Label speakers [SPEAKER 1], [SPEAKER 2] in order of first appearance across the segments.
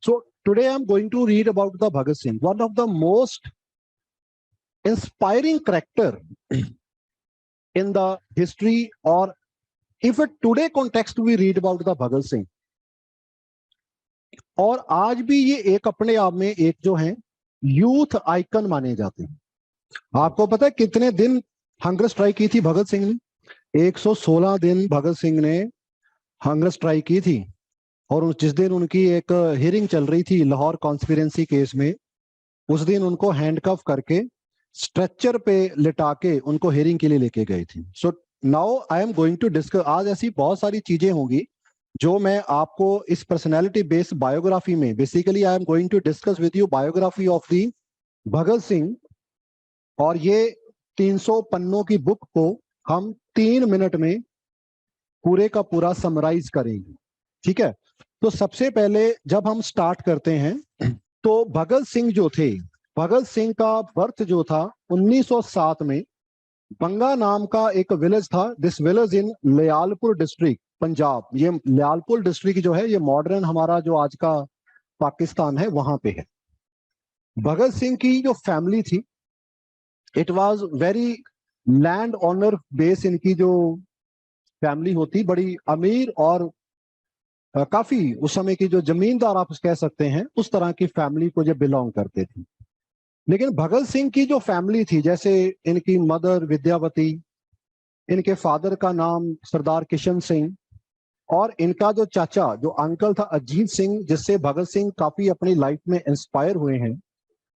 [SPEAKER 1] So today I'm going to read about the Bhagat Singh, one of the most inspiring character in the history, or if a today context we read about the Bhagat Singh. और आज भी ये एक अपने आप में एक जो है यूथ आइकन माने जाते हैं। आपको पता है कितने दिन हंगर स्ट्राइक की थी भगत सिंह ने? 116 दिन भगत सिंह ने हंगर स्ट्राइक की थी। और जिस दिन उनकी एक हियरिंग चल रही थी लाहौर कॉन्स्पिरेंसी केस में, उस दिन उनको हैंडकफ करके स्ट्रेचर पे लिटा के उनको हियरिंग के लिए लेके गए थे। So now I am going to discuss, आज ऐसी बहुत सारी चीजें होंगी जो मैं आपको इस पर्सनैलिटी बेस्ड बायोग्राफी में, basically I am going to discuss with you biography of the Bhagat Singh. और ये 300 पन्नों की बुक को हम 3 मिनट में पूरे का पूरा समराइज करेंगे, ठीक है? तो सबसे पहले जब हम स्टार्ट करते हैं तो भगत सिंह जो थे, भगत सिंह का बर्थ जो था 1907 में बंगा नाम का एक विलेज था। This village in Lyallpur district, Punjab. ये लियालपुर डिस्ट्रिक्ट जो है ये मॉडर्न हमारा जो आज का पाकिस्तान है वहां पे है। भगत सिंह की जो फैमिली थी, it was very land owner base. इनकी जो फैमिली होती बड़ी अमीर और काफी उस समय की जो जमींदार आप कह सकते हैं, उस तरह की फैमिली को जो बिलोंग करते थे। लेकिन भगत सिंह की जो फैमिली थी, जैसे इनकी मदर विद्यावती, इनके फादर का नाम सरदार किशन सिंह, और इनका जो चाचा जो अंकल था अजीत सिंह, जिससे भगत सिंह काफी अपनी लाइफ में इंस्पायर हुए हैं।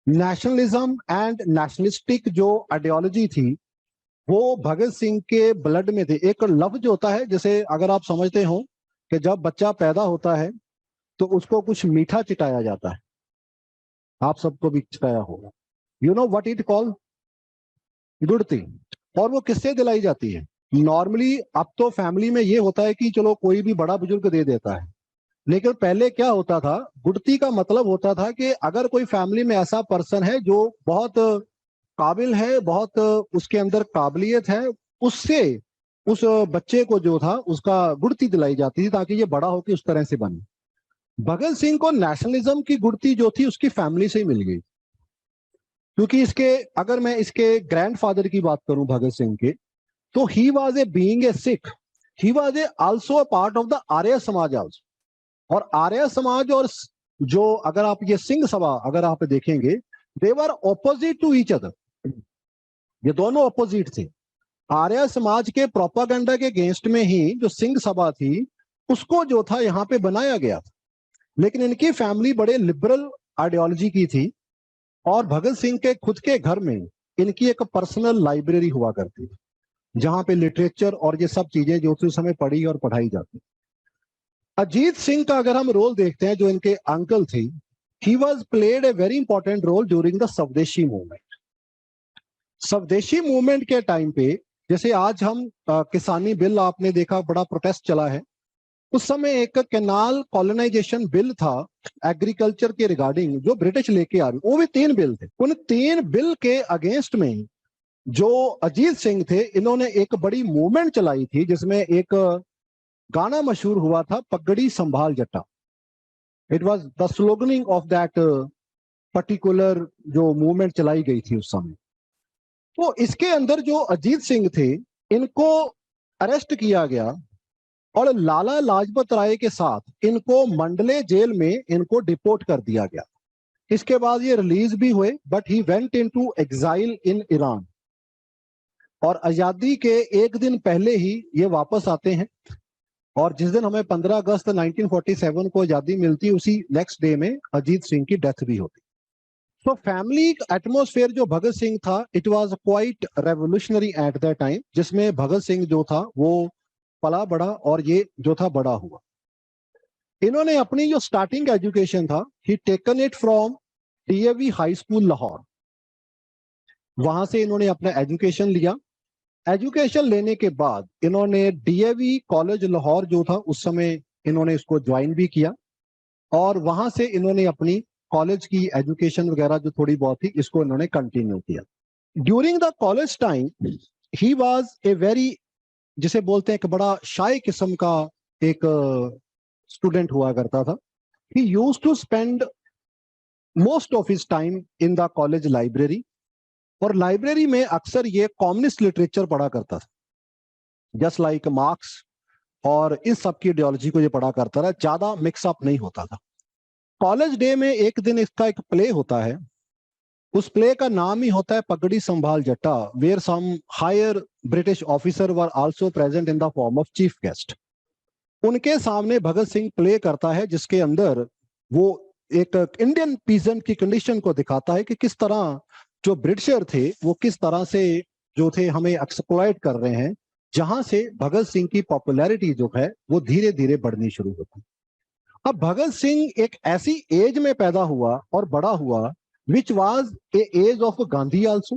[SPEAKER 1] नेशनलिज्म एंड नेशनलिस्टिक जो आइडियोलॉजी थी वो भगत सिंह के ब्लड में थे। एक लफ्ज होता है, जैसे अगर आप समझते हो कि जब बच्चा पैदा होता है तो उसको कुछ मीठा चिटाया जाता है, आप सबको भी चिटाया होगा। You know what it call? गुड़ती। और वो किससे दिलाई जाती है? नॉर्मली अब तो फैमिली में ये होता है कि चलो कोई भी बड़ा बुजुर्ग दे देता है, लेकिन पहले क्या होता था, गुड़ती का मतलब होता था कि अगर कोई फैमिली में ऐसा पर्सन है जो बहुत काबिल है, बहुत उसके अंदर काबिलियत है, उससे उस बच्चे को जो था उसका गुड़ती दिलाई जाती थी ताकि ये बड़ा होकर उस तरह से बने। भगत सिंह को नेशनलिज्म की गुड़ती जो थी उसकी फैमिली से ही मिल गई, क्योंकि इसके अगर मैं इसके ग्रैंडफादर की बात करूं भगत सिंह के, तो he was a being a Sikh, he was a also a part of the Arya Samaj also. और आर्य समाज और जो अगर आप ये सिंह सभा अगर आप देखेंगे, दे वर ऑपोजिट टू ईच अदर, ये दोनों ऑपोजिट थे। आर्य समाज के प्रोपागेंडा के अगेंस्ट में ही जो सिंह सभा थी उसको जो था यहाँ पे बनाया गया था। लेकिन इनकी फैमिली बड़े लिबरल आइडियोलॉजी की थी, और भगत सिंह के खुद के घर में इनकी एक पर्सनल लाइब्रेरी हुआ करती थी जहां पे लिटरेचर और ये सब चीजें जो उस समय पढ़ी और पढ़ाई जाती। अजीत सिंह का अगर हम रोल देखते हैं, जो इनके अंकल थे, he was played a very important role during the Swadeshi movement. Swadeshi movement के टाइम पे, जैसे आज हम किसानी बिल आपने देखा, बड़ा प्रोटेस्ट चला है, उस समय एक कैनाल कॉलोनाइजेशन बिल था एग्रीकल्चर के रिगार्डिंग जो ब्रिटिश लेके आ रही, वो भी 3 बिल थे। उन 3 बिल के अगेंस्ट में जो अजीत सिंह थे, इन्होंने एक बड़ी मूवमेंट चलाई थी जिसमें एक गाना मशहूर हुआ था, पगड़ी संभाल जट्टा। It was the sloganing of that particular जो मूवमेंट चलाई गई थी उस समय। तो इसके अंदर जो अजीत सिंह थे, इनको अरेस्ट किया गया और लाला लाजपत राय के साथ इनको मंडले जेल में इनको डिपोर्ट कर दिया गया। इसके बाद ये रिलीज भी हुए, but he went into exile in Iran. और आजादी के एक दिन पहले ही ये वापस आते हैं, और जिस दिन हमें 15 अगस्त 1947 को आजादी मिलती है, उसी नेक्स्ट डे में अजीत सिंह की डेथ भी होती। तो फैमिली एटमोस्फेयर जो भगत सिंह था, it was quite revolutionary eight that time, जिसमें भगत सिंह जो था वो पला बड़ा और ये जो था बड़ा हुआ। इन्होंने अपनी जो स्टार्टिंग एजुकेशन था, he taken it from DAV high school Lahore, वहां से इन्होंने अपना एजुकेशन लिया। एजुकेशन लेने के बाद इन्होंने डीएवी कॉलेज लाहौर जो था उस समय इन्होंने इसको ज्वाइन भी किया, और वहां से इन्होंने अपनी कॉलेज की एजुकेशन वगैरह जो थोड़ी बहुत थी इसको इन्होंने कंटिन्यू किया। During the college time he was a very, जिसे बोलते हैं एक बड़ा शाय किस्म का एक स्टूडेंट हुआ करता था, he used to spend most of his time in the college library, और लाइब्रेरी में अक्सर ये कम्युनिस्ट लिटरेचर पढ़ा करता था, जस्ट लाइक मार्क्स, और इस सब की आइडियोलॉजी को ये पढ़ा करता था, ज्यादा मिक्सअप नहीं होता था। कॉलेज डे में एक दिन इसका एक प्ले होता है, उस प्ले का नाम ही होता है पगड़ी संभाल जट्टा, where some higher British officer were also present in the form of chief guest. उनके सामने भगत सिंह प्ले करता है, जिसके अंदर वो एक इंडियन पीजेंट की कंडीशन को दिखाता है कि किस तरह जो ब्रिटिशर थे वो किस तरह से जो थे हमें एक्सप्लॉइट कर रहे हैं, जहां से भगत सिंह की पॉपुलैरिटी जो है वो धीरे धीरे बढ़नी शुरू होती। अब भगत सिंह एक ऐसी एज में पैदा हुआ और बड़ा हुआ which was a age of Gandhi also,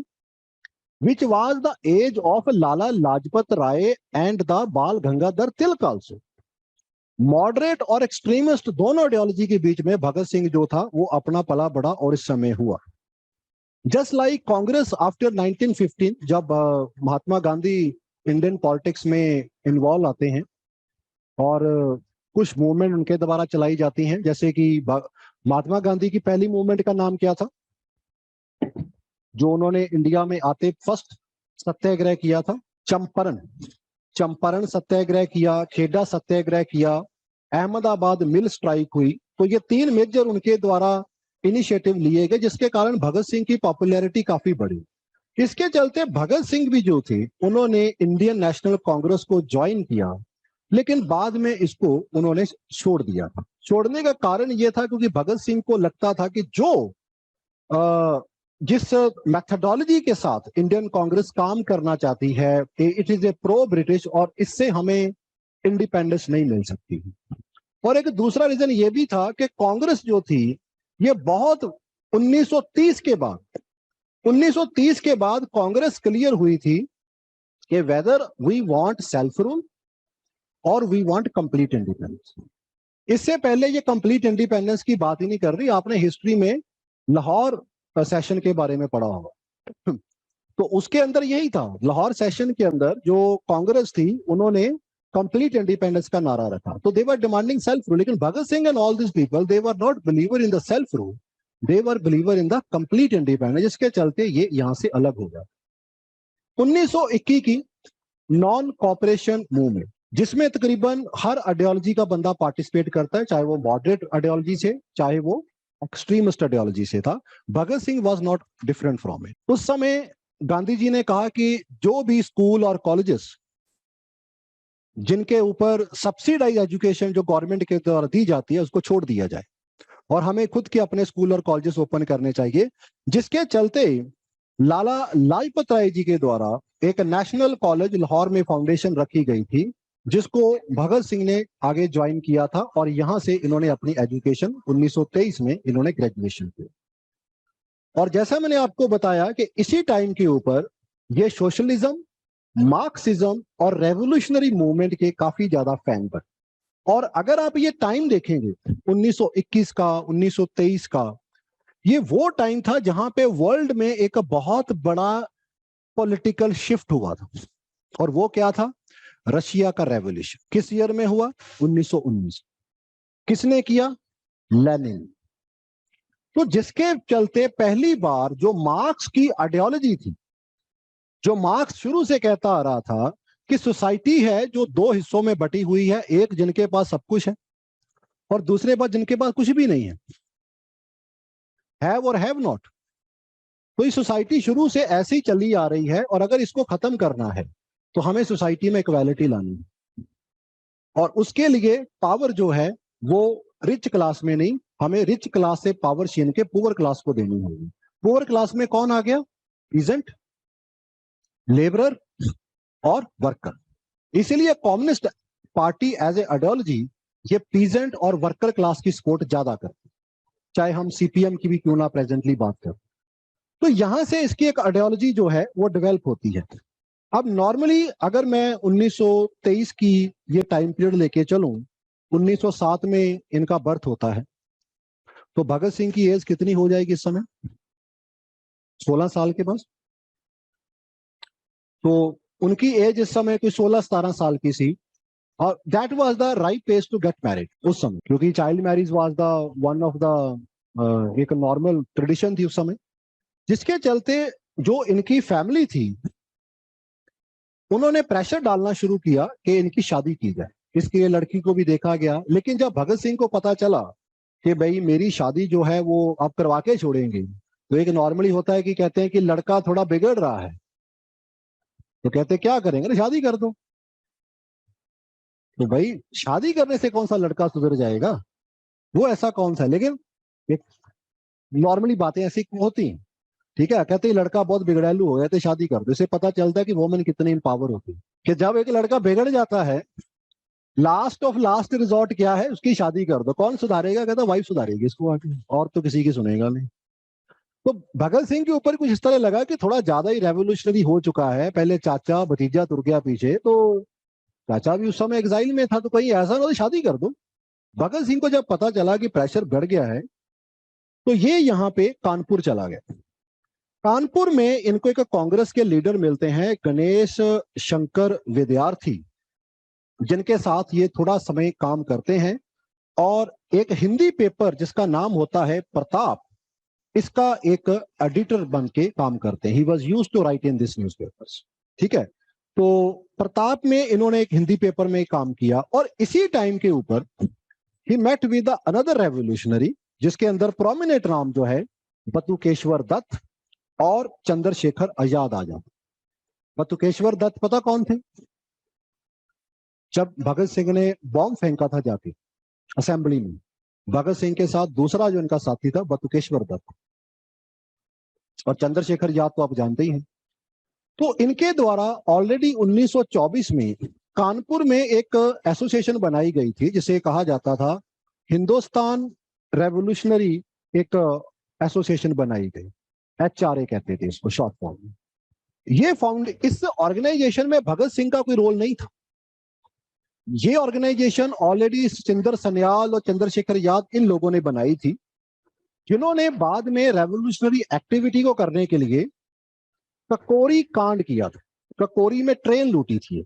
[SPEAKER 1] which was the age of Lala Lajpat Rai and the Bal Gangadhar Tilak also. Moderate और एक्सट्रीमिस्ट दोनों आइडियोलॉजी के बीच में भगत सिंह जो था वो अपना पला बड़ा और इस समय हुआ। जस्ट लाइक कांग्रेस आफ्टर 1915, जब महात्मा गांधी इंडियन पॉलिटिक्स में इन्वॉल्व आते हैं और कुछ मूवमेंट उनके द्वारा चलाई जाती हैं, जैसे कि महात्मा गांधी की पहली मूवमेंट का नाम क्या था, जो उन्होंने इंडिया में आते फर्स्ट सत्याग्रह किया था? चंपारण। चंपारण सत्याग्रह किया, खेड़ा सत्याग्रह किया, अहमदाबाद मिल स्ट्राइक हुई। तो ये तीन मेजर उनके द्वारा इनिशिएटिव लिए गए, जिसके कारण भगत सिंह की पॉपुलैरिटी काफी बढ़ी। इसके चलते भगत सिंह भी जो थे उन्होंने इंडियन नेशनल कांग्रेस को ज्वाइन किया, लेकिन बाद में इसको उन्होंने छोड़ दिया था। छोड़ने का कारण यह था क्योंकि भगत सिंह को लगता था कि जो जिस मेथडोलॉजी के साथ इंडियन कांग्रेस काम करना चाहती है, it is a pro British, और इससे हमें इंडिपेंडेंस नहीं मिल सकती। और एक दूसरा रीजन ये भी था कि कांग्रेस जो थी ये बहुत 1930 के बाद कांग्रेस क्लियर हुई थी कि whether we want self rule और वी वांट कंप्लीट इंडिपेंडेंस। इससे पहले ये कंप्लीट इंडिपेंडेंस की बात ही नहीं कर रही। आपने हिस्ट्री में लाहौर सेशन के बारे में पढ़ा होगा, तो उसके अंदर यही था। लाहौर सेशन के अंदर जो कांग्रेस थी उन्होंने कंप्लीट इंडिपेंडेंस का नारा रखा, तो they were demanding self rule. लेकिन Bhagat Singh and all this people, they were not believer in the self rule, they were believer in the complete independence, जिसके चलते ये यहां से अलग हो गया। 1921 की नॉन कॉपरेशन मूवमेंट, जिसमें तकरीबन हर आइडियोलॉजी का बंदा पार्टिसिपेट करता है, चाहे वो मॉडरेट आइडियोलॉजी से चाहे वो एक्सट्रीमिस्ट आइडियोलॉजी से था। Bhagat Singh was not different from it. उस समय गांधी जी ने कहा कि जो भी स्कूल और कॉलेजेस जिनके ऊपर सब्सिडाइज एजुकेशन जो गवर्नमेंट के द्वारा दी जाती है उसको छोड़ दिया जाए, और हमें खुद के अपने स्कूल और कॉलेजेस ओपन करने चाहिए। जिसके चलते लाला लाजपत राय जी के द्वारा एक नेशनल कॉलेज लाहौर में फाउंडेशन रखी गई थी, जिसको भगत सिंह ने आगे ज्वाइन किया था, और यहां से इन्होंने अपनी एजुकेशन 1923 में इन्होंने ग्रेजुएशन की। और जैसा मैंने आपको बताया कि इसी टाइम के ऊपर ये सोशलिज्म, मार्क्सिज्म और रेवोल्यूशनरी मूवमेंट के काफी ज्यादा फैन बने। और अगर आप ये टाइम देखेंगे 1921 का, 1923 का, ये वो टाइम था जहां पे वर्ल्ड में एक बहुत बड़ा पॉलिटिकल शिफ्ट हुआ था। और वो क्या था? रशिया का रेवोल्यूशन। किस ईयर में हुआ? 1919। किसने किया? लेनिन। तो जिसके चलते पहली बार जो मार्क्स की आइडियोलॉजी थी, जो मार्क्स शुरू से कहता आ रहा था कि सोसाइटी है जो दो हिस्सों में बटी हुई है, एक जिनके पास सब कुछ है और दूसरे पास जिनके पास कुछ भी नहीं है, हैव और हैव नॉट। तो ये सोसाइटी शुरू से ऐसी चली आ रही है, और अगर इसको खत्म करना है तो हमें सोसाइटी में इक्वालिटी लानी है। और उसके लिए पावर जो है वो रिच क्लास में नहीं, हमें रिच क्लास से पावर छीन के पुअर क्लास को देनी होगी। पुअर क्लास में कौन आ गया? पीजेंट, लेबरर और वर्कर। इसीलिए communist party as a ideology ये पीजेंट और वर्कर क्लास की सपोर्ट ज्यादा करती, चाहे हम सीपीएम की भी क्यों ना प्रेजेंटली बात करें। तो यहां से इसकी एक आइडियोलॉजी जो है वो डेवलप होती है। अब नॉर्मली अगर मैं 1923 की ये टाइम पीरियड लेके चलूं, 1907 में इनका बर्थ होता है, तो भगत सिंह की एज कितनी हो जाएगी इस समय? 16 साल के पास। तो उनकी एज इस समय कोई 16-17 साल की सी। और that was the right age to get married उस समय, क्योंकि child marriage was the one of the एक नॉर्मल ट्रेडिशन थी उस समय, जिसके चलते जो इनकी फैमिली थी उन्होंने प्रेशर डालना शुरू किया कि इनकी शादी की जाए। इसके लिए लड़की को भी देखा गया, लेकिन जब भगत सिंह को पता चला कि भाई मेरी शादी जो है वो आप करवा के छोड़ेंगे, तो एक नॉर्मली होता है कि कहते हैं कि लड़का थोड़ा बिगड़ रहा है, तो कहते हैं क्या करेंगे ना, शादी कर दो। तो भाई शादी करने से कौन सा लड़का सुधर जाएगा, वो ऐसा कौन सा है, लेकिन एक नॉर्मली बातें ऐसी होती हैं। ठीक है, कहते हैं लड़का बहुत बिगड़ैलू हो गया तो शादी कर दो। इससे पता चलता है कि वोमेन कितनी इंपावर होती है, कि जब एक लड़का बिगड़ जाता है, लास्ट ऑफ लास्ट रिजॉर्ट क्या है, उसकी शादी कर दो। कौन सुधारेगा, कहता वाइफ सुधारेगी इसको आके, और तो किसी की सुनेगा नहीं। तो भगत सिंह के ऊपर कुछ इस तरह लगा कि थोड़ा ज्यादा ही रेवोल्यूशनरी हो चुका है, पहले चाचा भतीजा तुर गया पीछे, तो चाचा भी उस समय एग्जाइल में था, तो कहीं ऐसा ना हो शादी कर दो। भगत सिंह को जब पता चला कि प्रेशर बढ़ गया है, तो ये यहाँ पे कानपुर चला गया। कानपुर में इनको एक कांग्रेस के लीडर मिलते हैं, गणेश शंकर विद्यार्थी, जिनके साथ ये थोड़ा समय काम करते हैं, और एक हिंदी पेपर जिसका नाम होता है प्रताप, इसका एक एडिटर बन के काम करते हैं। He was use to write in this newspapers. ठीक है, तो प्रताप में इन्होंने एक हिंदी पेपर में काम किया, और इसी टाइम के ऊपर he met with another revolutionary, जिसके अंदर प्रोमिनेंट नाम जो है बटुकेश्वर दत्त और चंद्रशेखर आजाद आ जाते। बटुकेश्वर दत्त पता कौन थे? जब भगत सिंह ने बॉम्ब फेंका था जाके असेंबली में, भगत सिंह के साथ दूसरा जो इनका साथी था बटुकेश्वर दत्त, और चंद्रशेखर आजाद तो आप जानते ही हैं। तो इनके द्वारा ऑलरेडी 1924 में कानपुर में एक एसोसिएशन बनाई गई थी, जिसे कहा जाता था हिंदुस्तान रेवोल्यूशनरी, एक एसोसिएशन बनाई गई, HRA कहते थे इसको शॉर्ट फॉर्म में। ये इस ऑर्गेनाइजेशन में भगत सिंह का कोई रोल नहीं था। ये ऑर्गेनाइजेशन ऑलरेडी सुचिंदर सन्याल और चंद्रशेखर आजाद इन लोगों ने बनाई थी, जिन्होंने बाद में रेवोल्यूशनरी एक्टिविटी को करने के लिए ककोरी कांड किया था। ककोरी में ट्रेन लूटी थी,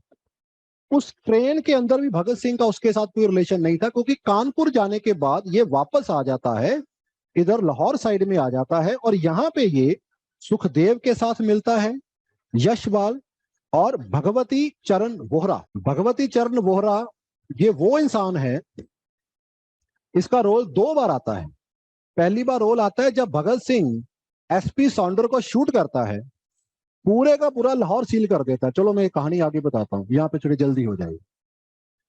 [SPEAKER 1] उस ट्रेन के अंदर भी भगत सिंह का उसके साथ कोई रिलेशन नहीं था, क्योंकि कानपुर जाने के बाद ये वापस आ जाता है, इधर लाहौर साइड में आ जाता है, और यहाँ पे ये सुखदेव के साथ मिलता है, यशपाल और भगवती चरण वोहरा। भगवती चरण वोहरा ये वो इंसान है, इसका रोल 2 बार आता है। पहली बार रोल आता है जब भगत सिंह SP सौंडर को शूट करता है, पूरे का पूरा लाहौर सील कर देता है। चलो मैं ये कहानी आगे बताता हूँ, यहाँ पे थोड़ी जल्दी हो जाएगी।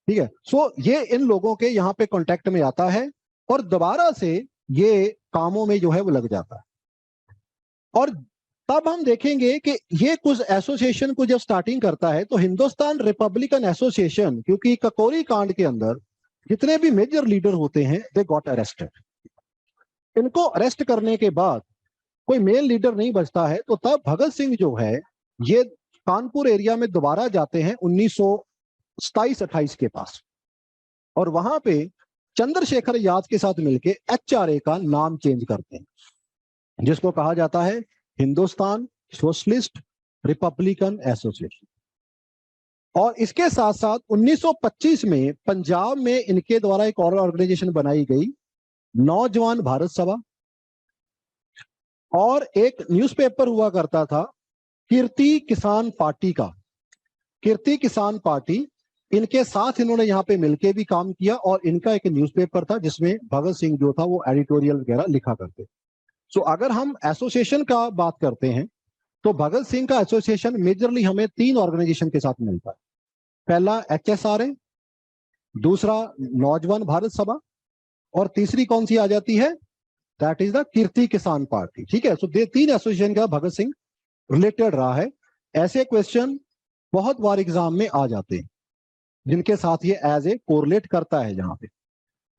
[SPEAKER 1] ठीक है, सो ये इन लोगों के यहाँ पे कांटेक्ट में आता है, और दोबारा से ये कामों में जो है वो लग जाता है। और तब हम देखेंगे कि ये कुछ एसोसिएशन को जब स्टार्टिंग करता है, तो हिंदुस्तान रिपब्लिकन एसोसिएशन, क्योंकि ककोरी कांड के अंदर जितने भी मेजर लीडर होते हैं दे गॉट अरेस्टेड। इनको अरेस्ट करने के बाद कोई मेन लीडर नहीं बचता है, तो तब भगत सिंह जो है ये कानपुर एरिया में दोबारा जाते हैं 1927-28 के पास, और वहां पे चंद्रशेखर आजाद के साथ मिलके HRA का नाम चेंज करते हैं, जिसको कहा जाता है हिंदुस्तान सोशलिस्ट रिपब्लिकन एसोसिएशन। और इसके साथ साथ 1925 में पंजाब में इनके द्वारा एक और ऑर्गेनाइजेशन बनाई गई, नौजवान भारत सभा, और एक न्यूज़पेपर हुआ करता था कीर्ति किसान पार्टी का। कीर्ति किसान पार्टी, इनके साथ इन्होंने यहाँ पे मिलके भी काम किया, और इनका एक न्यूज़पेपर था जिसमें भगत सिंह जो था वो एडिटोरियल वगैरह लिखा करते। सो अगर हम एसोसिएशन का बात करते हैं, तो भगत सिंह का एसोसिएशन मेजरली हमें 3 ऑर्गेनाइजेशन के साथ मिलता है। पहला HSRA, दूसरा नौजवान भारत सभा, और तीसरी कौन सी आ जाती है, that is the Kirti Kisan party. ठीक है, सो 3 एसोसिएशन का भगत सिंह रिलेटेड रहा है। ऐसे क्वेश्चन बहुत बार एग्जाम में आ जाते हैं, जिनके साथ ये एज ए कोरिलेट करता है यहाँ पे।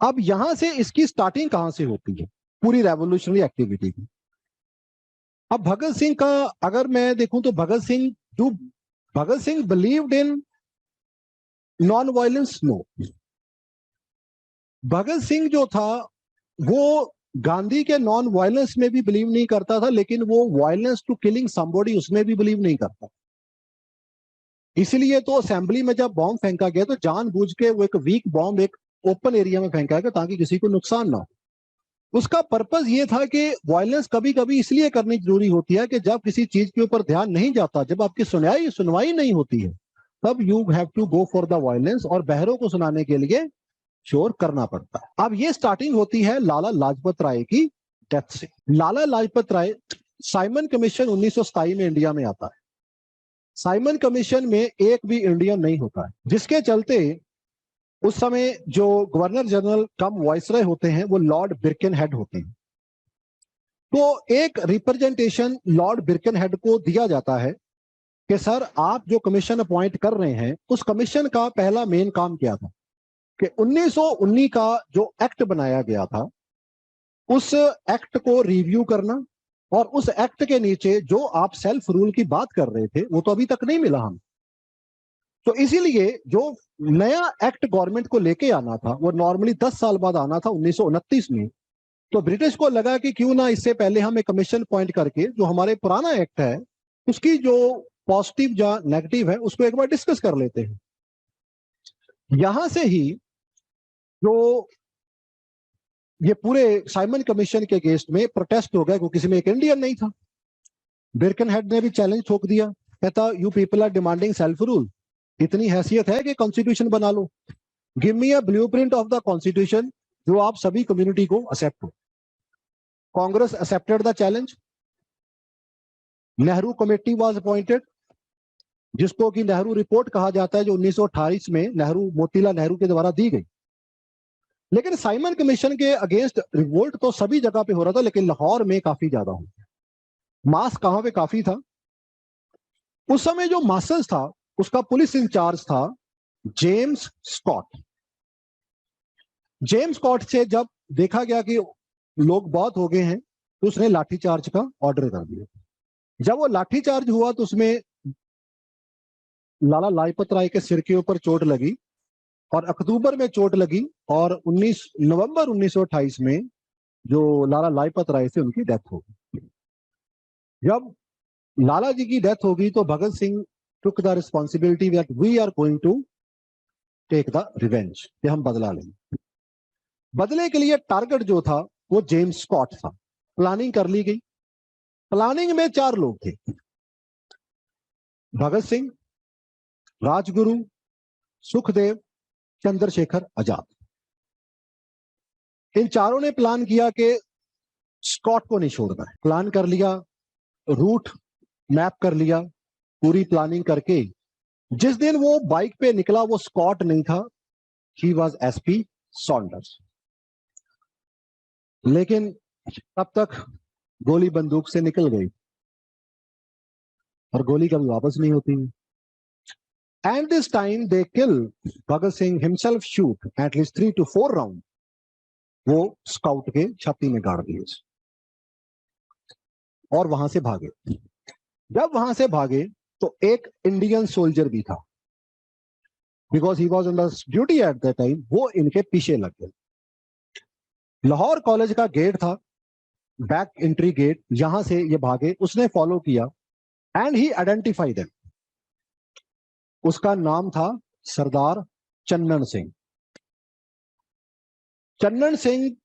[SPEAKER 1] अब यहां से इसकी स्टार्टिंग कहां से होती है पूरी रेवोल्यूशनरी एक्टिविटी की? अब भगत सिंह का अगर मैं देखूं, तो Bhagat Singh believed in non violence? No. Bhagat Singh जो था वो गांधी के नॉन वायलेंस में भी बिलीव नहीं करता था, लेकिन वो वायलेंस टू किलिंग समबॉडी उसमें भी बिलीव नहीं करता। इसलिए तो असेंबली में जब बॉम्ब फेंका गया तो जानबूझ के वो एक वीक बॉम्ब एक ओपन एरिया में फेंका गया ताकि किसी को नुकसान ना हो। उसका पर्पस ये था कि वायलेंस कभी कभी इसलिए करनी जरूरी होती है कि जब किसी चीज के ऊपर ध्यान नहीं जाता, जब आपकी सुनवाई नहीं होती है, तब you have to go for the violence, और बहरों को सुनाने के लिए शोर करना पड़ता है। अब ये स्टार्टिंग होती है लाला लाजपत राय की डेथ से। लाला लाजपत राय, साइमन कमीशन 1927 में इंडिया में आता है। साइमन कमीशन में एक भी इंडियन नहीं होता है, जिसके चलते उस समय जो गवर्नर जनरल कम वाइसरॉय होते हैं वो लॉर्ड बिरकेनहेड होते हैं। तो एक रिप्रेजेंटेशन लॉर्ड बिरकेनहेड को दिया जाता है कि सर आप जो कमीशन अपॉइंट कर रहे हैं, उस कमीशन का पहला मेन काम क्या था कि 1919 का जो एक्ट बनाया गया था उस एक्ट को रिव्यू करना, और उस एक्ट के नीचे जो आप सेल्फ रूल की बात कर रहे थे वो तो अभी तक नहीं मिला हम। तो इसीलिए जो नया एक्ट गवर्नमेंट को लेके आना था वो नॉर्मली 10 साल बाद आना था 1929 में। तो ब्रिटिश को लगा कि क्यों ना इससे पहले हम एक कमीशन पॉइंट करके जो हमारे पुराना एक्ट है उसकी जो पॉजिटिव या नेगेटिव है उसको एक बार डिस्कस कर लेते हैं। यहां से ही जो ये पूरे साइमन कमीशन के अगेंस्ट में प्रोटेस्ट हो गया क्योंकि किसी में एक इंडियन नहीं था। बिरकेनहेड ने भी चैलेंज ठोक दिया, कहता you people are demanding self rule, इतनी हैसियत है कि कॉन्स्टिट्यूशन बना लो, give me a blueprint of the constitution जो आप सभी कम्युनिटी को एक्सेप्ट हो। Congress accepted the challenge. Nehru committee was appointed, जिसको कि नेहरू रिपोर्ट कहा जाता है, जो 1928 में मोतीलाल नेहरू के द्वारा दी गई। लेकिन साइमन कमीशन के अगेंस्ट रिवोल्ट तो सभी जगह पे हो रहा था, लेकिन लाहौर में काफी ज्यादा हो गया। मास कहां पे काफी था, उस समय जो मार्शल था उसका पुलिस इंचार्ज था जेम्स स्कॉट। जेम्स स्कॉट से जब देखा गया कि लोग बहुत हो गए हैं तो उसने लाठीचार्ज का ऑर्डर कर दिया। जब वो लाठीचार्ज हुआ तो उसमें लाला लाजपत राय के सिर के ऊपर चोट लगी और अक्टूबर में चोट लगी, और 19 नवंबर 1928 में जो लाला लाजपत राय से उनकी डेथ हो गई। जब लाला जी की डेथ होगी तो Bhagat Singh took the responsibility that we are going to take the revenge, कि हम बदला लेंगे। बदले के लिए टारगेट जो था वो जेम्स स्कॉट था। प्लानिंग कर ली गई। प्लानिंग में 4 लोग थे, भगत सिंह, राजगुरु, सुखदेव, चंद्रशेखर आजाद। इन चारों ने प्लान किया कि स्कॉट को नहीं छोड़ना है। प्लान कर लिया, रूट मैप कर लिया, पूरी प्लानिंग करके जिस दिन वो बाइक पे निकला वो स्कॉट नहीं था, ही वाज एसपी सॉन्डर्स। लेकिन तब तक गोली बंदूक से निकल गई और गोली कभी वापस नहीं होती। And this time they kill Bhagat Singh himself, shoot at least 3 to 4 round वो स्काउट के छाती में गाड़ दिए और वहां से भागे। जब वहां से भागे तो एक इंडियन सोल्जर भी था, because he was on the duty eight that time, वो इनके पीछे लग गए। लाहौर कॉलेज का गेट था, बैक एंट्री गेट, यहां से ये भागे। उसने फॉलो किया एंड ही आइडेंटिफाइड देम। उसका नाम था सरदार चन्नन सिंह। चन्नन सिंह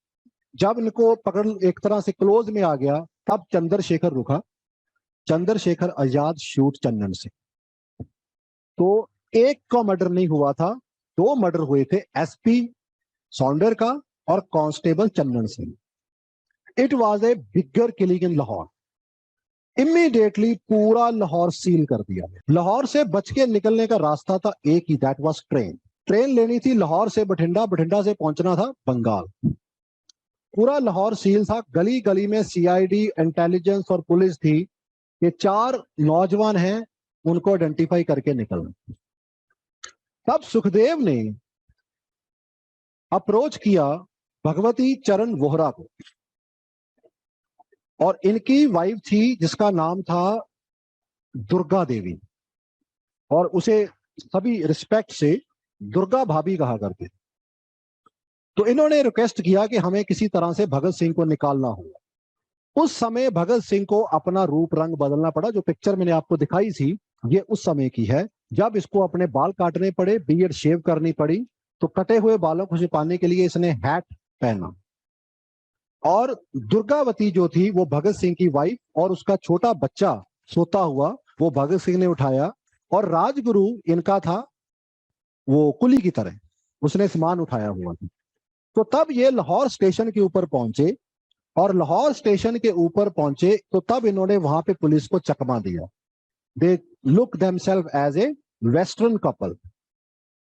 [SPEAKER 1] जब इनको पकड़ एक तरह से क्लोज में आ गया तब चंद्रशेखर रुका। चंद्रशेखर आजाद शूट चन्नन सिंह। तो एक का मर्डर नहीं हुआ था, 2 मर्डर हुए थे, एसपी सॉन्डर का और constable Channan Singh. It was a bigger killing in Lahore. Immediately पूरा लाहौर सील कर दिया गया। लाहौर से बच के निकलने का रास्ता था एक ही, दैट वाज ट्रेन। ट्रेन लेनी थी लाहौर से बठिंडा, बठिंडा से पहुंचना था बंगाल। पूरा लाहौर सील था। गली गली में सीआईडी, इंटेलिजेंस और पुलिस थी कि 4 नौजवान हैं, उनको आइडेंटिफाई करके निकलना। तब सुखदेव ने अप्रोच किया भगवती चरण वोहरा को, और इनकी वाइफ थी जिसका नाम था दुर्गा देवी, और उसे सभी रिस्पेक्ट से दुर्गा भाभी कहा करते। तो इन्होंने रिक्वेस्ट किया कि हमें किसी तरह से भगत सिंह को निकालना होगा। उस समय भगत सिंह को अपना रूप रंग बदलना पड़ा। जो पिक्चर मैंने आपको दिखाई थी ये उस समय की है, जब इसको अपने बाल काटने पड़े, बियर्ड शेव करनी पड़ी, तो कटे हुए बालों को छिपाने के लिए इसने हैट पहना। और दुर्गावती जो थी वो भगत सिंह की वाइफ, और उसका छोटा बच्चा सोता हुआ वो भगत सिंह ने उठाया, और राजगुरु इनका था वो कुली की तरह, उसने सामान उठाया हुआ था। तो तब ये लाहौर स्टेशन के ऊपर पहुंचे, और लाहौर स्टेशन के ऊपर पहुंचे तो तब इन्होंने वहां पे पुलिस को चकमा दिया। They look themselves as a western couple.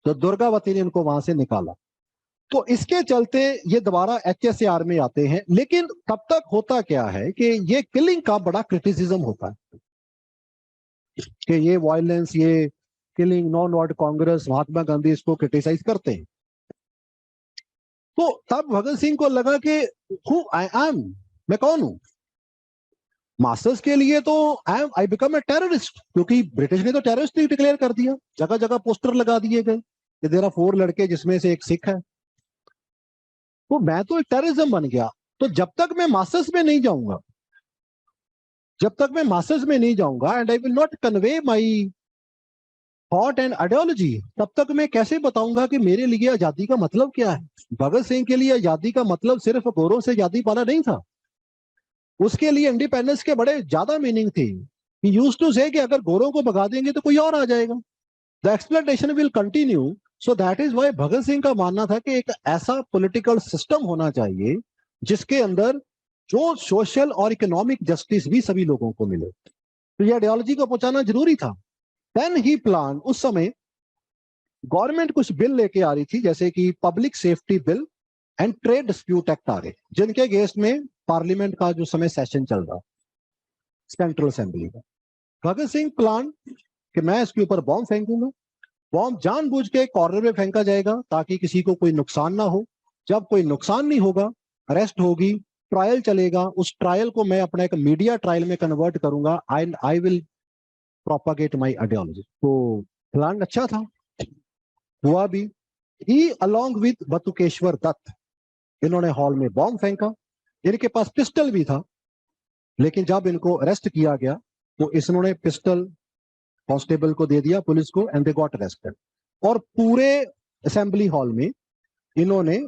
[SPEAKER 1] तो दुर्गावती ने इनको वहां से निकाला। तो इसके चलते ये दोबारा HSAR में आते हैं। लेकिन तब तक होता क्या है कि ये किलिंग का बड़ा क्रिटिसिज्म होता है कि ये वायलेंस, ये killing, non word Congress, Mahatma Gandhi इसको क्रिटिसाइज करते हैं। तो तब भगत सिंह को लगा कि हु आई एम, मैं कौन हूं। मास्टर्स के लिए तो आई बिकम ए टेररिस्ट, क्योंकि ब्रिटिश ने तो टेररिस्ट डिक्लेयर कर दिया, जगह जगह पोस्टर लगा दिए गए कि देयर आर 4 लड़के जिसमें से एक सिख है। तो मैं तो एक टेररिज्म बन गया। तो जब तक मैं मास्टर्स में नहीं जाऊंगा, and I will not convey my thought and ideology, तब तक मैं कैसे बताऊंगा कि मेरे लिए आजादी का मतलब क्या है। भगत सिंह के लिए आजादी का मतलब सिर्फ गोरों से आजादी पाना नहीं था, उसके लिए इंडिपेंडेंस के बड़े ज्यादा मीनिंग थे। ही यूज्ड टू से कि अगर गोरों को भगा देंगे तो कोई और आ जाएगा, the exploitation will continue. So that is why Bhagat Singh का मानना था कि एक ऐसा पॉलिटिकल सिस्टम होना चाहिए जिसके अंदर जो सोशल और इकोनॉमिक जस्टिस भी सभी लोगों को मिले। तो ये आइडियोलॉजी को पहुंचाना जरूरी था। देन ही प्लान, उस समय गवर्नमेंट कुछ बिल लेके आ रही थी, जैसे कि public safety bill and trade dispute act आ रहे, जिनके अगेंस्ट में पार्लियामेंट का जो समय सेशन चल रहा, सेंट्रल असेंबली का। भगत सिंह प्लान कि मैं इसके ऊपर बॉम्ब फेंकूंगा, बॉम्ब जानबूझ के कॉर्नर में फेंका जाएगा ताकि किसी को कोई नुकसान ना हो। जब कोई नुकसान नहीं होगा, अरेस्ट होगी, ट्रायल चलेगा, उस ट्रायल को मैं अपना एक मीडिया ट्रायल में कन्वर्ट करूंगा, I will propagate my ideology. तो प्लान अच्छा था, हुआ भी। ही अलॉन्ग विद बतुकेश्वर दत्त, इन्होंने हॉल में बॉम्ब फेंका। इनके पास पिस्टल भी था, लेकिन जब इनको अरेस्ट किया गया तो इन्होंने पिस्टल कांस्टेबल को दे दिया, पुलिस को, एंड दे गॉट अरेस्टेड। और पूरे असेंबली हॉल में इन्होंने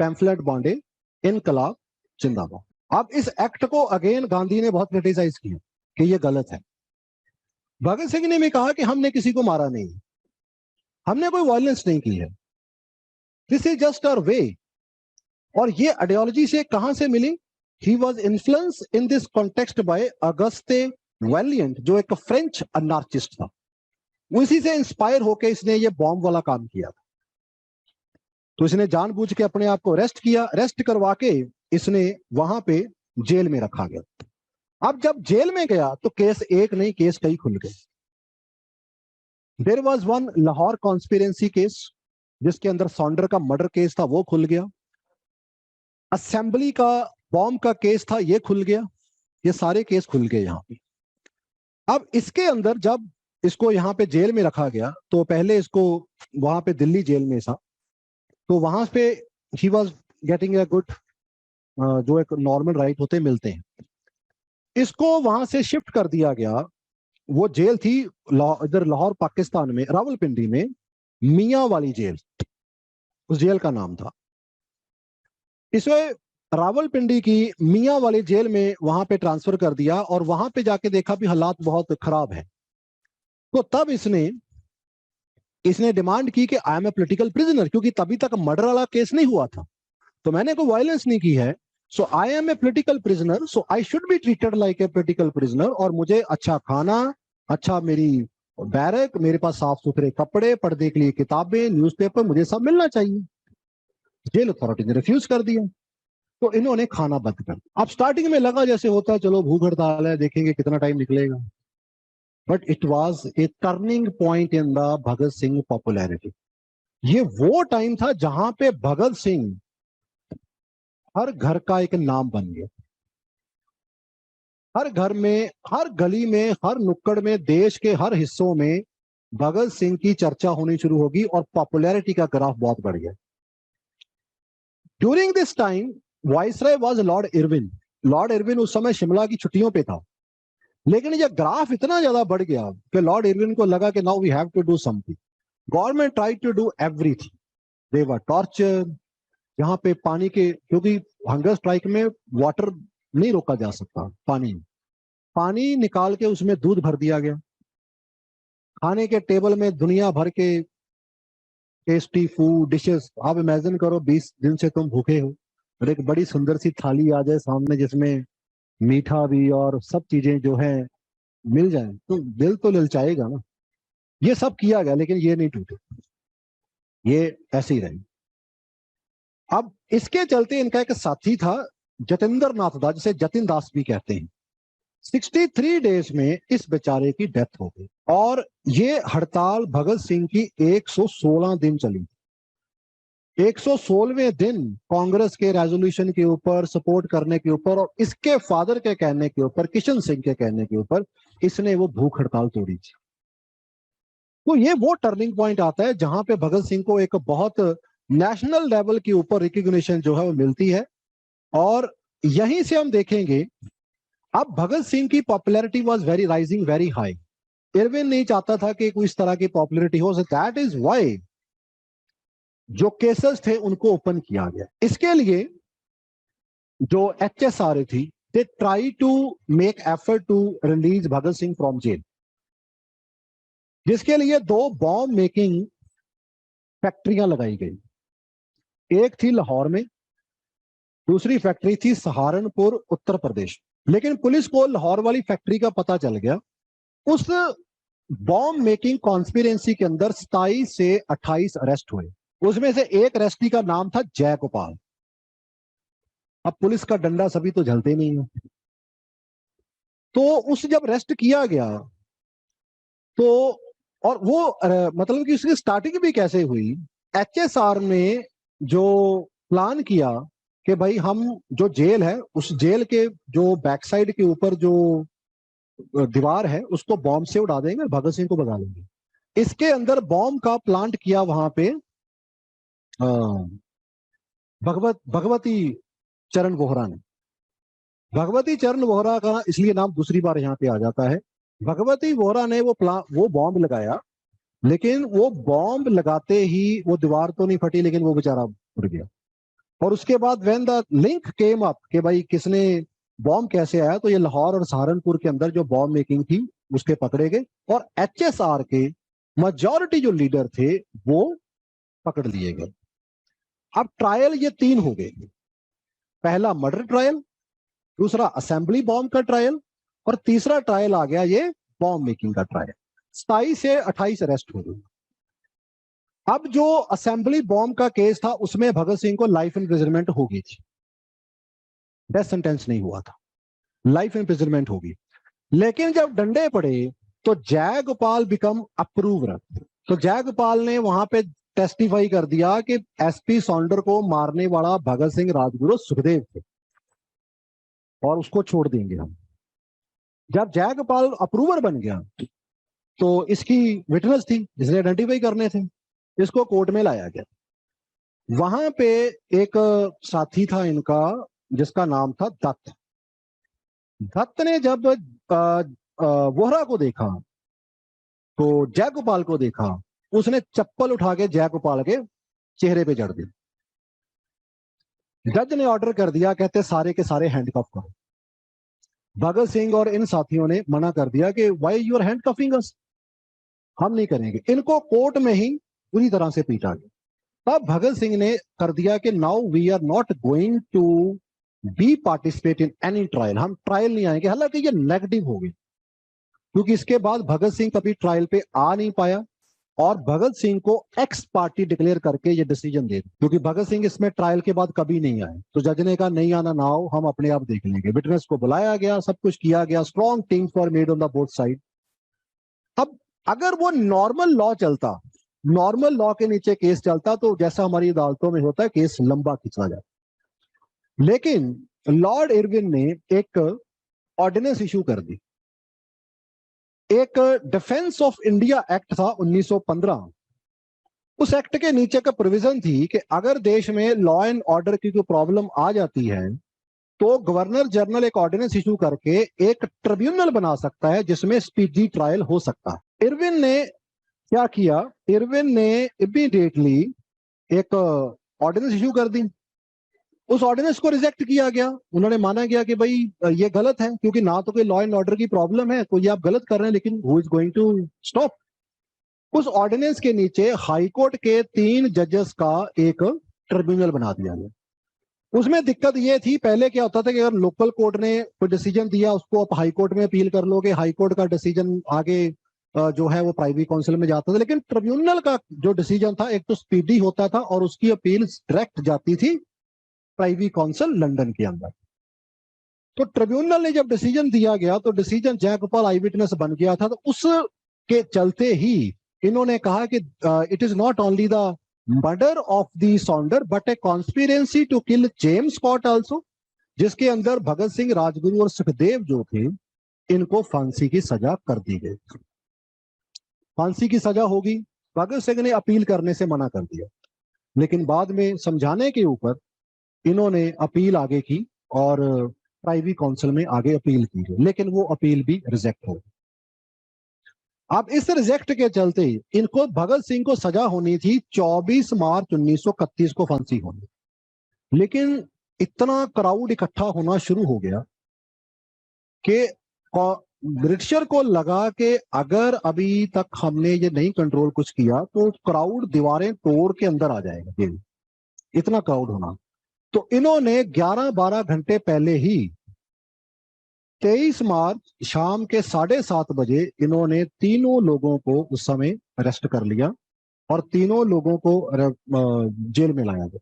[SPEAKER 1] पैम्फलेट बांटे, इनकलाब जिंदाबाद। अब इस एक्ट को अगेन गांधी ने बहुत क्रिटिसाइज किया कि ये गलत है। भगत सिंह ने भी कहा कि हमने किसी को मारा नहीं, हमने कोई वायलेंस नहीं की है, this is just our way. और ये आइडियोलॉजी से कहां से मिली? He was influence in this context by Auguste Vaillant, जो एक फ्रेंच अनार्चिस्ट था। उसी से इंस्पायर होकर इसने ये बॉम्ब वाला काम किया था। तो इसने जानबूझ के अपने आप को अरेस्ट किया, अरेस्ट करवा के इसने वहां पे जेल में रखा गया। अब जब जेल में गया तो केस एक नहीं, केस कई खुल गए। There was one Lahore conspiracy case, जिसके अंदर सॉन्डर का मर्डर केस था, वो खुल गया। असेंबली का बॉम्ब का केस था, ये खुल गया। ये सारे केस खुल गए यहाँ पे। अब इसके अंदर जब इसको यहाँ पे जेल में रखा गया तो पहले इसको वहां पे दिल्ली जेल में था, तो वहां पे he was getting a good, जो एक नॉर्मल राइट होते मिलते हैं। इसको वहां से शिफ्ट कर दिया गया। वो जेल थी इधर लाहौर पाकिस्तान में, रावलपिंडी में, मियां वाली जेल, उस जेल का नाम था। इसमें रावलपिंडी की मियां वाली जेल में वहां पे ट्रांसफर कर दिया, और वहां पे जाके देखा भी हालात बहुत खराब है। तो तब इसने डिमांड की कि I am a political prisoner, क्योंकि तभी तक मर्डर वाला केस नहीं हुआ था, तो मैंने कोई वायलेंस नहीं की है, so I am a political prisoner, so I should be treated like a political prisoner. और मुझे अच्छा खाना, अच्छा मेरी बैरक, मेरे पास साफ सुथरे कपड़े, पढ़ने के लिए किताबें, न्यूज़पेपर, मुझे सब मिलना चाहिए। जेल अथॉरिटी ने रिफ्यूज कर दिया, तो इन्होंने खाना बंद कर दिया। अब स्टार्टिंग में लगा जैसे होता है, चलो भूख हड़ताल है, देखेंगे कितना टाइम निकलेगा, but it was A turning point in the Bhagat Singh popularity. ये वो टाइम था जहां पे भगत सिंह हर घर का एक नाम बन गया। हर घर में, हर गली में, हर नुक्कड़ में, देश के हर हिस्सों में भगत सिंह की चर्चा होनी शुरू होगी, और पॉपुलैरिटी का ग्राफ बहुत बढ़ गया। During this time viceroy was Lord Irwin. Lord Irwin उस समय शिमला की छुट्टियों पे था, लेकिन ये ग्राफ इतना ज्यादा बढ़ गया कि लॉर्ड इरविन को लगा कि now we have to do something. Government try to do everything, they were torture. यहाँ पे पानी के, क्योंकि हंगर स्ट्राइक में वाटर नहीं रोका जा सकता, पानी निकाल के उसमें दूध भर दिया गया। खाने के टेबल में दुनिया भर के टेस्टी फूड डिशेस। आप इमेजिन करो 20 दिन से तुम भूखे हो और एक बड़ी सुंदर सी थाली आ जाए सामने जिसमें मीठा भी और सब चीजें जो है मिल जाए, तो दिल तो ललचाएगा ना। ये सब किया गया लेकिन ये नहीं टूटे, ये ऐसे ही रहे। अब इसके चलते इनका एक साथी था जतिंदर नाथ दास, जिसे जतिन दास भी कहते हैं। 63 डेज में इस बेचारे की डेथ हो गई और ये हड़ताल भगत सिंह की 116 दिन चली। 116वें दिन कांग्रेस के रेजोल्यूशन के ऊपर, सपोर्ट करने के ऊपर और इसके फादर के कहने के ऊपर, किशन सिंह के कहने के ऊपर, इसने वो भूख हड़ताल तोड़ी थी। तो ये वो टर्निंग पॉइंट आता है जहां पे भगत सिंह को एक बहुत नेशनल लेवल के ऊपर रिकॉग्निशन जो है वो मिलती है। और यहीं से हम देखेंगे, अब भगत सिंह की popularity was very rising very high. Irwin नहीं चाहता था कि कोई इस तरह की पॉपुलैरिटी हो, सो दैट इज व्हाई जो केसेस थे उनको ओपन किया गया। इसके लिए जो HSRA थी, they try to make effort to release Bhagat Singh from jail, जिसके लिए 2 बॉम्ब मेकिंग फैक्ट्रियां लगाई गई। एक थी लाहौर में, दूसरी फैक्ट्री थी सहारनपुर उत्तर प्रदेश। लेकिन पुलिस को लाहौर वाली फैक्ट्री का पता चल गया। उस बॉम्ब मेकिंग कॉन्स्पिरेंसी के अंदर 27 से 28 अरेस्ट हुए। उसमें से एक अरेस्टी का नाम था जय गोपाल। अब पुलिस का डंडा सभी तो झलते नहीं है, तो उस जब अरेस्ट किया गया तो, और वो मतलब कि उसकी स्टार्टिंग भी कैसे हुई, HSR ने जो प्लान किया कि भाई हम जो जेल है, उस जेल के जो बैक साइड के ऊपर जो दीवार है उसको बॉम्ब से उड़ा देंगे, भगत सिंह को भगा लेंगे। इसके अंदर बॉम्ब का प्लांट किया वहां पे भगवती चरण वोहरा ने। भगवती चरण वोहरा का इसलिए नाम दूसरी बार यहाँ पे आ जाता है। भगवती वोहरा ने वो बॉम्ब लगाया, लेकिन वो बॉम्ब लगाते ही वो दीवार तो नहीं फटी, लेकिन वो बेचारा उड़ गया। और उसके बाद when the link came up कि भाई किसने बॉम्ब कैसे आया, तो ये लाहौर और सहारनपुर के अंदर जो बॉम्ब मेकिंग थी उसके पकड़े गए और HSR के मेजॉरिटी जो लीडर थे वो पकड़ लिए गए। अब ट्रायल ये 3 हो गए, पहला मर्डर ट्रायल, दूसरा असेंबली बॉम्ब का ट्रायल और तीसरा ट्रायल आ गया ये बॉम्ब मेकिंग का ट्रायल। 27 से 28 अरेस्ट हो गए। अब जो असेंबली बॉम्ब का केस था उसमें भगत सिंह को लाइफ इम्प्रिजनमेंट हो गई थी, डेथ सेंटेंस नहीं हुआ था, लाइफ इम्प्रिजनमेंट होगी। लेकिन जब डंडे पड़े तो जय गोपाल बिकम अप्रूवर। तो जय गोपाल ने वहां पे टेस्टिफाई कर दिया कि SP सौंडर को मारने वाला भगत सिंह राजगुरु सुखदेव थे और उसको छोड़ देंगे हम। जब जय गोपाल अप्रूवर बन गया तो इसकी विटनेस थी जिसने आइडेंटिफाई करने थे, इसको कोर्ट में लाया गया। वहां पे एक साथी था इनका जिसका नाम था दत्त। दत्त ने जब वोहरा को देखा तो जय गोपाल को देखा, उसने चप्पल उठा के जय गोपाल के चेहरे पे जड़ दी। जज ने ऑर्डर कर दिया, कहते सारे के सारे हैंडकफ करो। भगत सिंह और इन साथियों ने मना कर दिया कि व्हाई यू आर हैंडकफिंग अस, हम नहीं करेंगे। इनको कोर्ट में ही पूरी तरह से पीटा गया। तब भगत सिंह ने कर दिया कि now we are not going to be participate in any trial, हम ट्रायल नहीं आएंगे। हालांकि ये नेगेटिव हो गई, क्योंकि इसके बाद भगत सिंह कभी ट्रायल पे आ नहीं पाया और भगत सिंह को एक्स पार्टी डिक्लेयर करके ये डिसीजन दे दी, क्योंकि भगत सिंह इसमें ट्रायल के बाद कभी नहीं आए। तो जज ने कहा नहीं आना ना हो, हम अपने आप देख लेंगे। विटनेस को बुलाया गया, सब कुछ किया गया, strong teams for made on the both side. अब अगर वो नॉर्मल लॉ चलता, नॉर्मल लॉ के नीचे केस चलता, तो जैसा हमारी अदालतों में होता है केस लंबा खिंचा जाता। लेकिन लॉर्ड इरविन ने एक ऑर्डिनेंस इशू कर दी। एक डिफेंस ऑफ इंडिया एक्ट था 1915। उस एक्ट के नीचे का प्रोविजन थी कि अगर देश में लॉ एंड ऑर्डर की कोई प्रॉब्लम आ जाती है तो गवर्नर जनरल एक ऑर्डिनेंस इशू करके एक ट्रिब्यूनल बना सकता है जिसमें स्पीडी ट्रायल हो सकता है। इरविन ने क्या किया, इरविन ने इमीडिएटली एक ऑर्डिनेंस इशू कर दी। उस ऑर्डिनेंस को रिजेक्ट किया गया। उन्होंने माना गया कि भाई ये गलत है, क्योंकि ना तो कोई लॉ एंड ऑर्डर की प्रॉब्लम है, कोई आप गलत कर रहे हैं, लेकिन who is going to stop. उस ऑर्डिनेंस के नीचे हाई कोर्ट के 3 जजेस का एक ट्रिब्यूनल बना दिया गया। उसमें दिक्कत ये थी, पहले क्या होता था कि अगर लोकल कोर्ट ने कोई डिसीजन दिया उसको आप हाई कोर्ट में अपील कर लोगे, हाई कोर्ट का डिसीजन आगे जो है वो प्राइवी काउंसिल में जाता था। लेकिन ट्रिब्यूनल का जो डिसीजन था एक तो स्पीडी होता था और उसकी अपील डायरेक्ट जाती थी प्राइवी काउंसिल लंदन के अंदर। तो ट्रिब्यूनल ने जब डिसीजन दिया गया तो डिसीजन जयगोपाल आई विटनेस बन गया था। तो उसके चलते ही इन्होंने कहा कि it is not only the murder of the Saunder but a conspiracy to kill James Scott also, जिसके अंदर भगत सिंह, राजगुरु और सुखदेव जो थे इनको फांसी की सजा कर दी गई। फांसी की सजा होगी, भगत सिंह ने अपील करने से मना कर दिया, लेकिन बाद में समझाने के ऊपर इन्होंने अपील आगे की और प्राइवी काउंसिल में आगे अपील की गई, लेकिन वो अपील भी रिजेक्ट हो गई। अब इस रिजेक्ट के चलते इनको, भगत सिंह को सजा होनी थी 24 मार्च 1931 को फांसी होनी, लेकिन इतना क्राउड इकट्ठा होना शुरू हो गया कि ब्रिटिशर को लगा कि अगर अभी तक हमने ये नहीं कंट्रोल कुछ किया तो क्राउड दीवारें तोड़ के अंदर आ जाएगा, इतना क्राउड होना। तो इन्होंने 11-12 घंटे पहले ही 23 मार्च शाम के 7:30 बजे इन्होंने तीनों लोगों को उस समय अरेस्ट कर लिया और तीनों लोगों को जेल में लाया गया।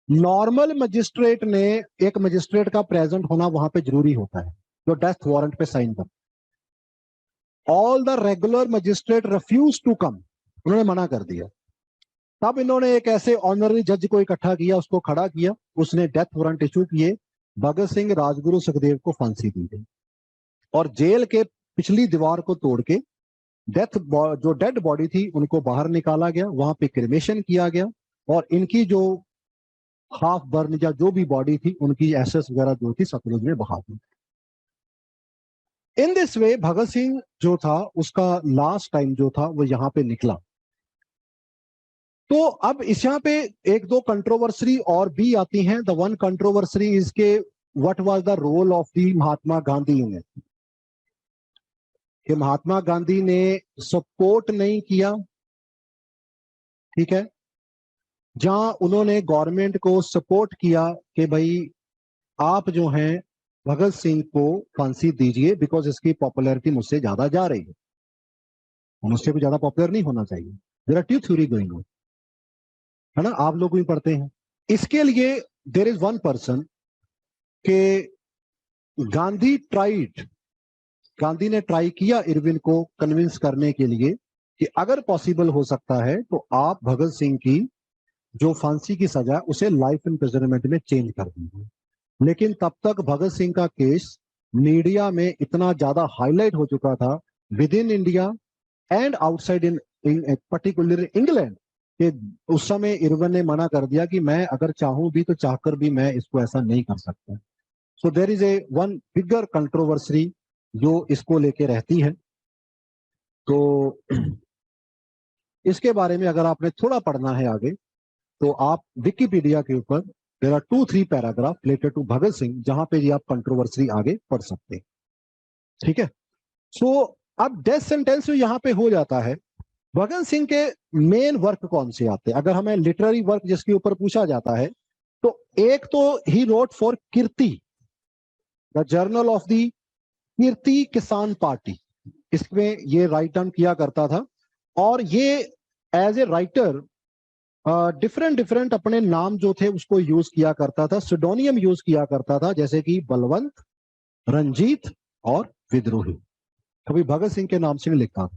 [SPEAKER 1] नॉर्मल मजिस्ट्रेट ने, एक मजिस्ट्रेट का प्रेजेंट होना वहां पे जरूरी होता है जो डेथ वारंट पे साइन कर। All the regular magistrate refuse to come, उन्होंने मना कर दिया। तब इन्होंने एक ऐसे ऑनररी जज को इकट्ठा किया, उसको खड़ा किया, उसने डेथ वारंट इशू किए, भगत सिंह, राजगुरु, सुखदेव को फांसी दी गई और जेल के पिछली दीवार को तोड़ के जो डेड बॉडी थी उनको बाहर निकाला गया, वहां पे क्रिमेशन किया गया और इनकी जो हाफ बर्न या जो भी बॉडी थी उनकी एसेस वगैरह जो थी सतलुज में बहा दी। इन दिस वे भगत सिंह जो था उसका लास्ट टाइम जो था वो यहां पे निकला। तो अब इस यहाँ पे 1-2 कंट्रोवर्सी और भी आती हैं। द वन कंट्रोवर्सी इज के what was the role of the Mahatma Gandhi in it, कि महात्मा गांधी ने सपोर्ट नहीं किया, ठीक है, जहां उन्होंने गवर्नमेंट को सपोर्ट किया कि भाई आप जो हैं भगत सिंह को फांसी दीजिए बिकॉज इसकी पॉपुलैरिटी मुझसे ज्यादा जा रही है, मुझसे भी ज्यादा पॉपुलर नहीं होना चाहिए। There are two theory going on, है ना, आप लोग भी पढ़ते हैं। इसके लिए देयर इज वन पर्सन के गांधी ने ट्राई किया इरविन को कन्विंस करने के लिए कि अगर पॉसिबल हो सकता है तो आप भगत सिंह की जो फांसी की सजा उसे लाइफ इम्प्रिजनमेंट में चेंज कर दीजिए। लेकिन तब तक भगत सिंह का केस मीडिया में इतना ज्यादा हाईलाइट हो चुका था with in India and outside in particular England, कि उस समय इरविन ने मना कर दिया कि मैं अगर चाहूं भी तो चाहकर भी मैं इसको ऐसा नहीं कर सकता। So there is a one bigger controversy जो इसको लेके रहती है। तो इसके बारे में अगर आपने थोड़ा पढ़ना है आगे तो आप विकिपीडिया के ऊपर there are 2-3 paragraph related to Bhagat Singh, जहां पे आप कंट्रोवर्सी आगे पढ़ सकते हैं, ठीक है। सो अब डेथ सेंटेंस यहां पे हो जाता है। भगत सिंह के मेन वर्क कौन से आते हैं? अगर हमें लिटरेरी वर्क जिसके ऊपर पूछा जाता है तो एक तो he wrote for Kirti, the journal of the Kirti Kisan party, इसमें ये राइट डाउन किया करता था और ये एज ए राइटर डिफरेंट अपने नाम जो थे उसको यूज किया करता था, सिडोनियम यूज किया करता था, जैसे कि बलवंत, रंजीत और विद्रोही। कभी भगत सिंह के नाम से नहीं लिखता था,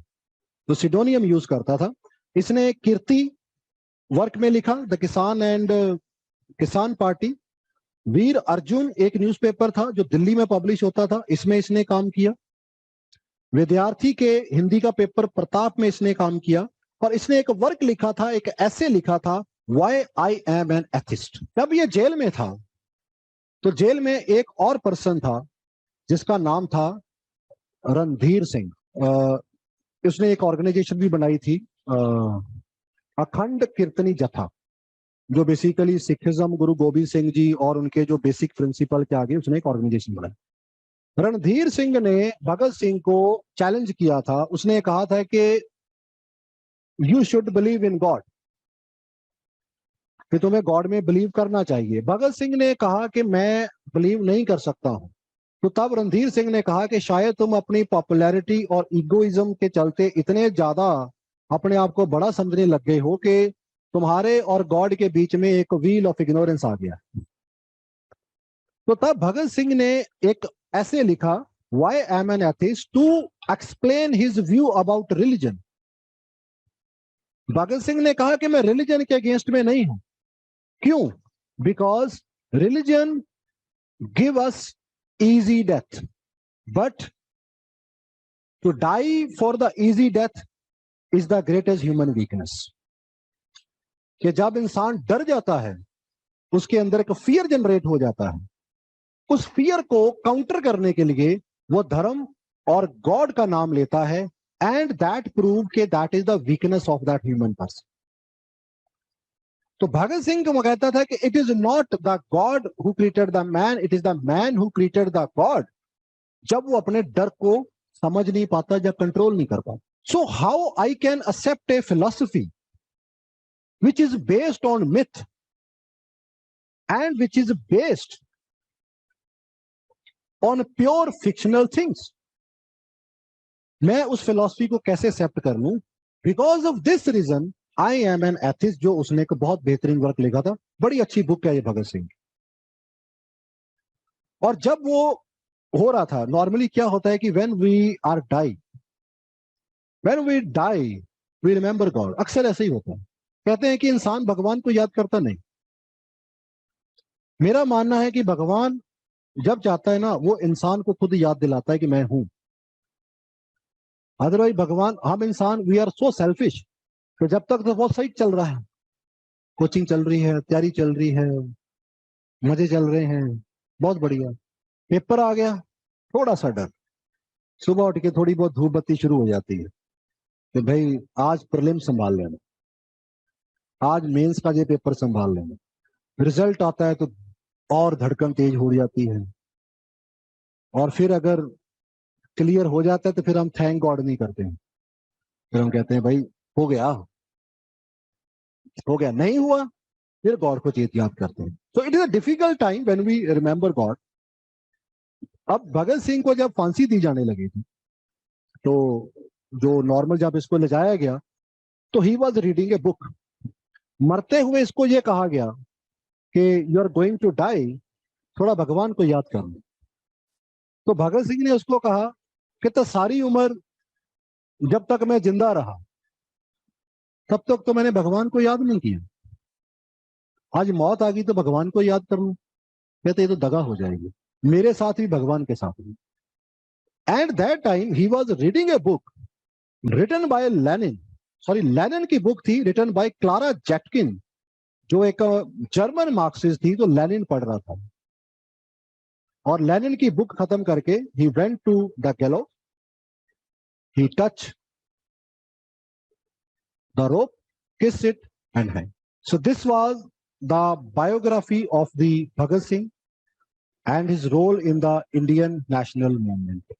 [SPEAKER 1] तो सिडोनियम यूज करता था। इसने कीर्ति वर्क में लिखा, द किसान एंड किसान पार्टी। वीर अर्जुन एक न्यूज़पेपर था जो दिल्ली में पब्लिश होता था, इसमें इसने काम किया। विद्यार्थी के हिंदी का पेपर प्रताप में इसने काम किया और इसने एक वर्क लिखा था, एक ऐसे लिखा था, why I am an atheist. जब ये जेल में था तो जेल में एक और पर्सन था जिसका नाम था रणधीर सिंह। उसने एक ऑर्गेनाइजेशन भी बनाई थी, अखंड कीर्तनी जथा, जो बेसिकली सिखिज्म, गुरु गोबिंद सिंह जी और उनके जो बेसिक प्रिंसिपल के आगे उसने एक ऑर्गेनाइजेशन बनाई। रणधीर सिंह ने भगत सिंह को चैलेंज किया था। उसने कहा था कि you should believe in God, कि तुम्हें गॉड में बिलीव करना चाहिए। भगत सिंह ने कहा कि मैं बिलीव नहीं कर सकता हूं। तो तब रणधीर सिंह ने कहा कि शायद तुम अपनी पॉपुलैरिटी और इगोइज्म के चलते इतने ज्यादा अपने आप को बड़ा समझने लग गए हो कि तुम्हारे और गॉड के बीच में एक व्हील ऑफ इग्नोरेंस आ गया। तो तब भगत सिंह ने एक ऐसे लिखा, why am an atheist, to explain his view about religion. Bhagat Singh ने कहा कि मैं रिलीजन के अगेंस्ट में नहीं हूं। क्यों? Because religion give us easy death, but to die for the easy death is the greatest human weakness। कि जब इंसान डर जाता है, उसके अंदर एक फियर जनरेट हो जाता है, उस फियर को काउंटर करने के लिए वो धर्म और गॉड का नाम लेता है, एंड दैट प्रूव के that is the weakness of that human person. तो भगत सिंह को कहता था कि it is not the God who created the man, it is the man who created the God. जब वो अपने डर को समझ नहीं पाता या कंट्रोल नहीं कर पाता। So how I can accept a philosophy which is based on myth and which is based on pure fictional things. मैं उस फिलॉसफी को कैसे एक्सेप्ट कर लूं? Because of this reason I am an atheist, जो उसने एक बहुत बेहतरीन वर्क लिखा था। बड़ी अच्छी बुक है ये भगत सिंह। और जब वो हो रहा था, नॉर्मली क्या होता है कि when we die we remember God. अक्सर ऐसे ही होता है। कहते हैं कि इंसान भगवान को याद करता नहीं। मेरा मानना है कि भगवान जब चाहता है ना, वो इंसान को खुद याद दिलाता है कि मैं हूं। अदरवाइज भगवान, हम इंसान वी आर सो सेल्फिश, तो जब तक तो बहुत सही चल रहा है, कोचिंग चल रही है, तैयारी चल रही है, मजे चल रहे हैं, बहुत बढ़िया। पेपर आ गया, थोड़ा सा डर, सुबह उठ के थोड़ी बहुत धूप बत्ती शुरू हो जाती है कि भाई आज प्रीलिम संभाल लेना, आज मेंस का ये पेपर संभाल लेना। रिजल्ट आता है तो और धड़कन तेज हो जाती है, और फिर अगर क्लियर हो जाता है तो फिर हम थैंक गॉड नहीं करते हैं। फिर हम कहते हैं भाई हो गया, हो गया। नहीं हुआ फिर गॉड को चेत याद करते हैं। So it is a difficult time when we remember God. अब भगत सिंह को जब फांसी दी जाने लगी थी, तो जो नॉर्मल जब इसको ले जाया गया तो he was reading a book. मरते हुए इसको ये कहा गया कि you are going to die, थोड़ा भगवान को याद कर लो। तो भगत सिंह ने उसको कहा कि तो सारी उम्र जब तक मैं जिंदा रहा तब तक तो मैंने भगवान को याद नहीं किया, आज मौत आ गई तो भगवान को याद कर लूं। कहते ये तो दगा हो जाएगी, मेरे साथ भी भगवान के साथ भी। At that time he was reading a book written by Lenin, Lenin की बुक थी रिटन बाय क्लारा जैटकिन, जो एक जर्मन मार्क्सिस्ट थी। तो लेनिन पढ़ रहा था, और लेनिन की बुक खत्म करके he went to the gallows, he touch the rope, kiss it and hang. So this was the biography of the Bhagat Singh and his role in the Indian national movement.